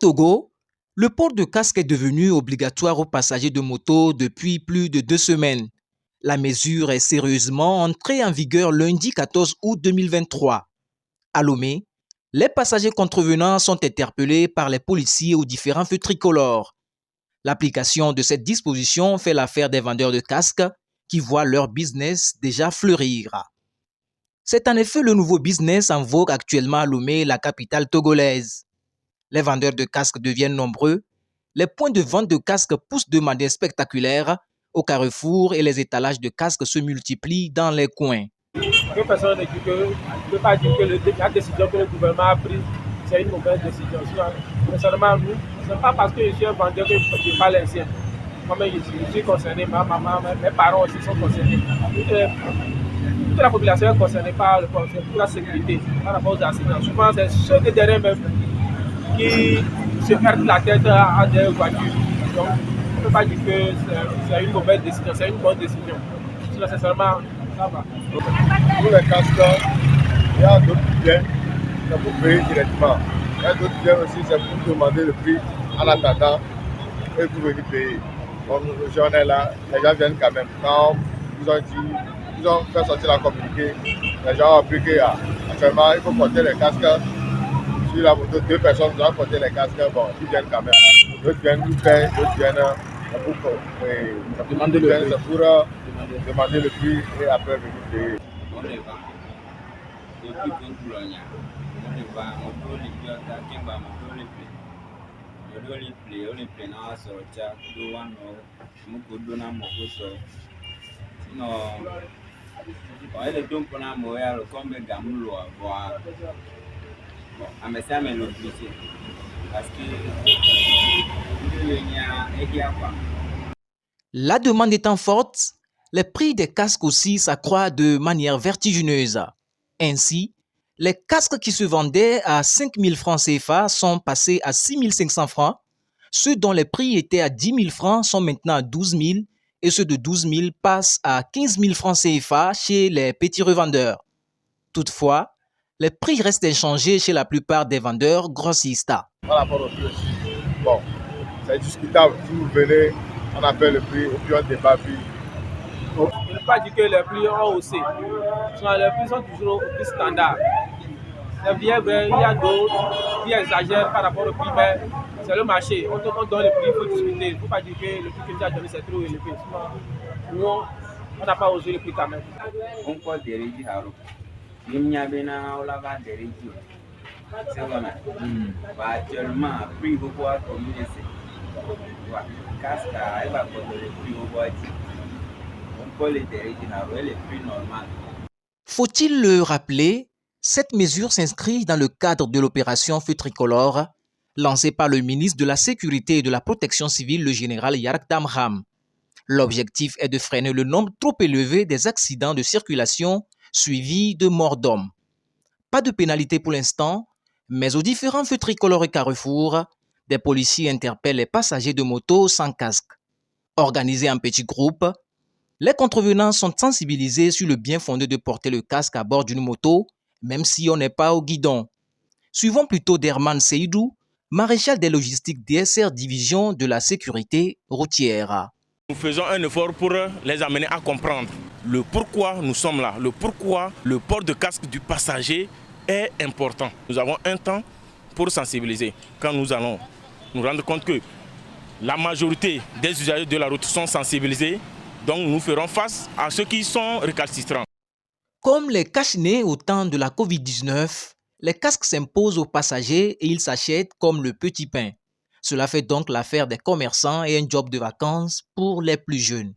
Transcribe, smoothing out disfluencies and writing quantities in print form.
Togo, le port de casque est devenu obligatoire aux passagers de moto depuis plus de 2 semaines. La mesure est sérieusement entrée en vigueur lundi 14 août 2023. À Lomé, les passagers contrevenants sont interpellés par les policiers aux différents feux tricolores. L'application de cette disposition fait l'affaire des vendeurs de casques qui voient leur business déjà fleurir. C'est en effet le nouveau business en vogue actuellement à Lomé, la capitale togolaise. Les vendeurs de casques deviennent nombreux. Les points de vente de casques poussent de manière spectaculaire au carrefour et les étalages de casques se multiplient dans les coins. Personne ne peut pas dire que la décision que le gouvernement a prise, c'est une mauvaise décision. Personnellement, nous, ce n'est pas parce que je suis un vendeur que je ne suis pas l'ancien. Moi-même, je suis concerné, ma maman, mes parents aussi sont concernés. Toute la population est concernée par la sécurité, par rapport aux accidents. Souvent, c'est ceux de derrière même qui se perdent la tête à des voitures. Donc, on ne peut pas dire que c'est une mauvaise décision, c'est une bonne décision. Sinon, c'est seulement ça va. Pour les casques, il y a d'autres biens, c'est pour payer directement. Il y a d'autres biens aussi, c'est pour demander le prix en attendant et pour venir payer. Comme le jour est là, les gens viennent quand même. Quand ils ont fait sortir la communiqué, les gens ont appris qu'actuellement, il faut porter les casques. Sur la moto, 2 personnes doivent porter les casques, bon, ils viennent quand même. D'autres viennent nous payer, d'autres viennent pour demander le prix et après venir payer. On les vend. Depuis qu'on on les vend, on les paye, on les paye dans la sortie, on donne un mot sinon, on est donc pour un moyen, comme les gamins l'ont voir. Bon, à mes ça mais l'obligé parce que il y a quoi. La demande étant forte, les prix des casques aussi s'accroissent de manière vertigineuse. Ainsi, les casques qui se vendaient à 5 000 francs CFA sont passés à 6 500 francs. Ceux dont les prix étaient à 10 000 francs sont maintenant à 12 000 et ceux de 12 000 passent à 15 000 francs CFA chez les petits revendeurs. Toutefois, les prix restent inchangés chez la plupart des vendeurs grossistes. Par rapport au prix aussi, bon, c'est discutable. Si vous venez, on appelle le prix et puis on débat le prix. Je ne peux pas dire que les prix ont haussé. Les prix sont toujours au prix standard. C'est bien vrai, il y a d'autres qui exagèrent par rapport au prix, mais c'est le marché. On donne le prix, il faut discuter. Il ne faut pas dire que le prix que tu as donné c'est trop élevé. Nous, on n'a pas osé le prix quand même. On peut dire que il y a bien un lava de région. C'est vrai. Actuellement, prix beaucoup à communiquer. Casque, il va prendre le prix au bois. On peut les dire le prix normal. Faut-il le rappeler, cette mesure s'inscrit dans le cadre de l'opération Feu Tricolore, lancée par le ministre de la Sécurité et de la Protection civile, le général Yarak Damram. L'objectif est de freiner le nombre trop élevé des accidents de circulation suivis de morts d'hommes. Pas de pénalité pour l'instant, mais aux différents feux tricolores et carrefours, des policiers interpellent les passagers de moto sans casque. Organisés en petits groupes, les contrevenants sont sensibilisés sur le bien fondé de porter le casque à bord d'une moto, même si on n'est pas au guidon. Suivons plutôt Derman Seydou, maréchal des logistiques DSR Division de la sécurité routière. Nous faisons un effort pour les amener à comprendre le pourquoi nous sommes là, le pourquoi le port de casque du passager est important. Nous avons un temps pour sensibiliser. Quand nous allons nous rendre compte que la majorité des usagers de la route sont sensibilisés, donc nous ferons face à ceux qui sont récalcitrants. Comme les cache-nez au temps de la Covid-19, les casques s'imposent aux passagers et ils s'achètent comme le petit pain. Cela fait donc l'affaire des commerçants et un job de vacances pour les plus jeunes.